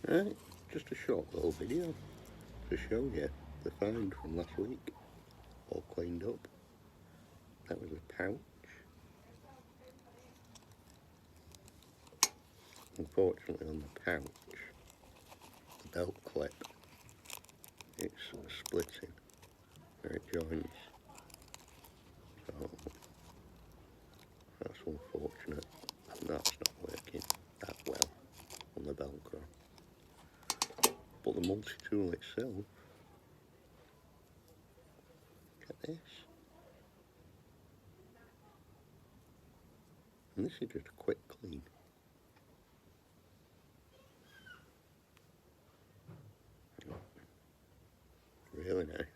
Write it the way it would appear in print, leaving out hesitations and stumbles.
Right, just a short little video to show you the find from last week, all cleaned up. That was a pouch. Unfortunately on the pouch, the belt clip, it's splitting where it joins, so that's unfortunate, and that's not working that well on the Velcro. But the multi-tool itself, look at this, and this is just a quick clean. Really nice.